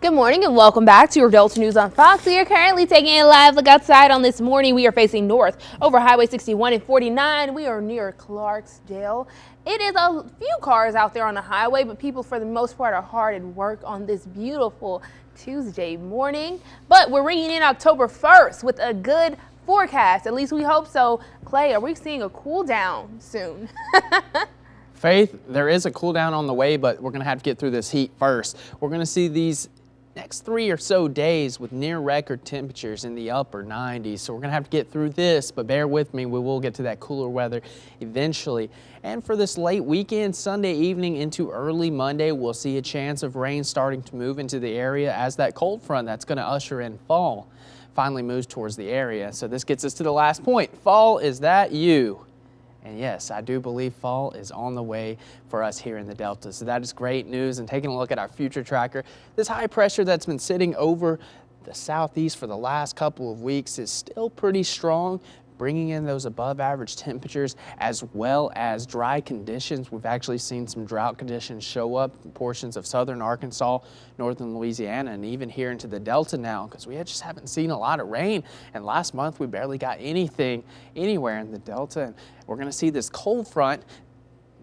Good morning and welcome back to your Delta News on Fox. We are currently taking a live look outside on this morning. We are facing north over Highway 61 and 49. We are near Clarksdale. It is a few cars out there on the highway, but people for the most part are hard at work on this beautiful Tuesday morning. But we're ringing in October 1st with a good forecast. At least we hope so. Clay, are we seeing a cool down soon? Faith, there is a cool down on the way, but we're going to have to get through this heat first. We're going to see these next 3 or so days with near record temperatures in the upper 90s. So we're going to have to get through this, but bear with me. We will get to that cooler weather eventually. And for this late weekend, Sunday evening into early Monday, we'll see a chance of rain starting to move into the area as that cold front that's going to usher in fall finally moves towards the area. So this gets us to the last point. Fall, is that you? And yes, I do believe fall is on the way for us here in the Delta. So that is great news. And taking a look at our future tracker, this high pressure that's been sitting over the southeast for the last couple of weeks is still pretty strong, bringing in those above average temperatures as well as dry conditions. We've actually seen some drought conditions show up in portions of southern Arkansas, northern Louisiana, and even here into the Delta now, because we just haven't seen a lot of rain. And last month we barely got anything anywhere in the Delta. And we're going to see this cold front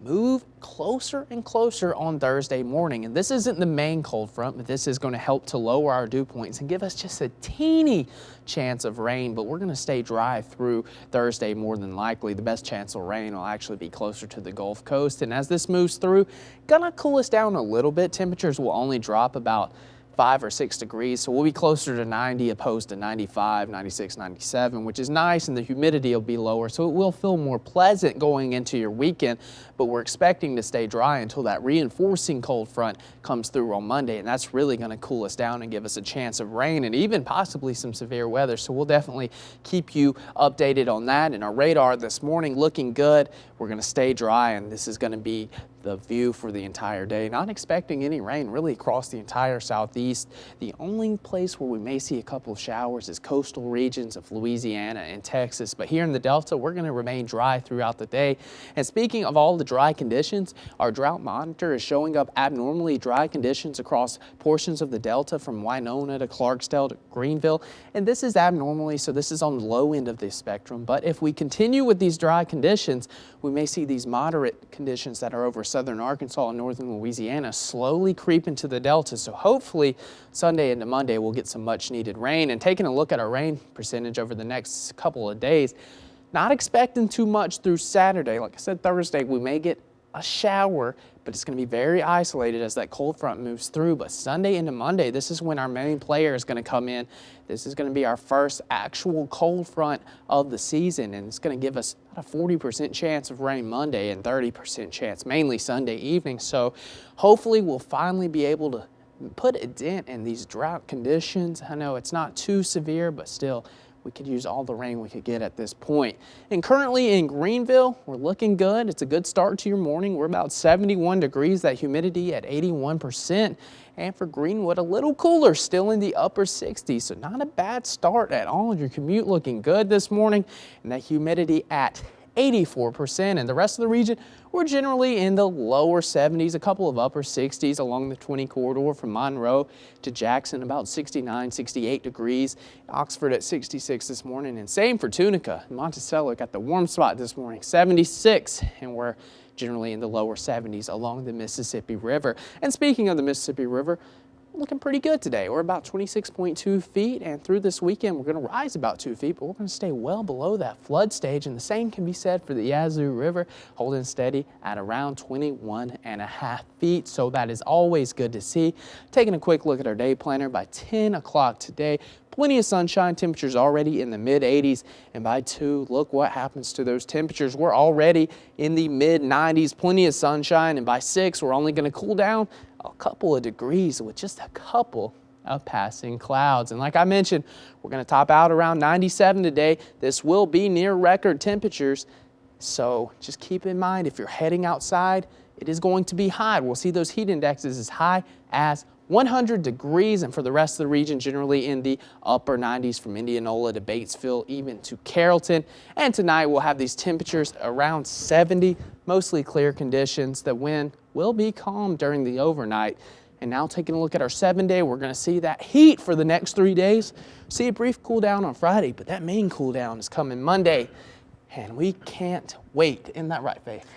move closer and closer on Thursday morning. And this isn't the main cold front, but this is going to help to lower our dew points and give us just a teeny chance of rain. But we're going to stay dry through Thursday more than likely. The best chance of rain will actually be closer to the Gulf Coast. And as this moves through, gonna cool us down a little bit. Temperatures will only drop about 5 or 6 degrees, so we'll be closer to 90 opposed to 95, 96, 97, which is nice, and the humidity will be lower, so it will feel more pleasant going into your weekend. But we're expecting to stay dry until that reinforcing cold front comes through on Monday, and that's really going to cool us down and give us a chance of rain and even possibly some severe weather. So we'll definitely keep you updated on that. And our radar this morning looking good. We're going to stay dry, and this is going to be the view for the entire day. Not expecting any rain really across the entire southeast. The only place where we may see a couple of showers is coastal regions of Louisiana and Texas. But here in the Delta, we're going to remain dry throughout the day. And speaking of all the dry conditions, our drought monitor is showing up abnormally dry conditions across portions of the Delta from Winona to Clarksdale to Greenville. And this is abnormally, so this is on the low end of the spectrum. But if we continue with these dry conditions, we may see these moderate conditions that are over southern Arkansas and northern Louisiana slowly creep into the Delta. So hopefully Sunday into Monday we'll get some much needed rain. And taking a look at our rain percentage over the next couple of days, not expecting too much through Saturday. Like I said, Thursday we may get a shower, but it's going to be very isolated as that cold front moves through. But Sunday into Monday, this is when our main player is going to come in. This is going to be our first actual cold front of the season, and it's going to give us a 40% chance of rain Monday and 30% chance mainly Sunday evening. So hopefully we'll finally be able to put a dent in these drought conditions. I know it's not too severe, but still we could use all the rain we could get at this point. And currently in Greenville, we're looking good. It's a good start to your morning. We're about 71 degrees, that humidity at 81%. And for Greenwood, a little cooler, still in the upper 60s. So not a bad start at all. Your commute looking good this morning, and that humidity at 84%. And the rest of the region, we're generally in the lower 70s, a couple of upper 60s along the 20 corridor from Monroe to Jackson, about 69, 68 degrees. Oxford at 66 this morning, and same for Tunica. Monticello got the warm spot this morning, 76, and we're generally in the lower 70s along the Mississippi River. And speaking of the Mississippi River, looking pretty good today. We're about 26.2 feet, and through this weekend we're going to rise about 2 feet, but we're going to stay well below that flood stage. And the same can be said for the Yazoo River, holding steady at around 21.5 feet. So that is always good to see. Taking a quick look at our day planner, by 10 o'clock today, plenty of sunshine, temperatures already in the mid 80s, and by 2, look what happens to those temperatures. We're already in the mid 90s, plenty of sunshine, and by 6, we're only going to cool down a couple of degrees with just a couple of passing clouds. And like I mentioned, we're going to top out around 97 today. This will be near record temperatures, so just keep in mind if you're heading outside, it is going to be hot. We'll see those heat indexes as high as 100 degrees, and for the rest of the region, generally in the upper 90s from Indianola to Batesville, even to Carrollton. And tonight we'll have these temperatures around 70, mostly clear conditions. The wind will be calm during the overnight, And now taking a look at our 7-day, we're going to see that heat for the next 3 days. See a brief cool down on Friday, but that main cool down is coming Monday. And we can't wait. Isn't that right, Faith?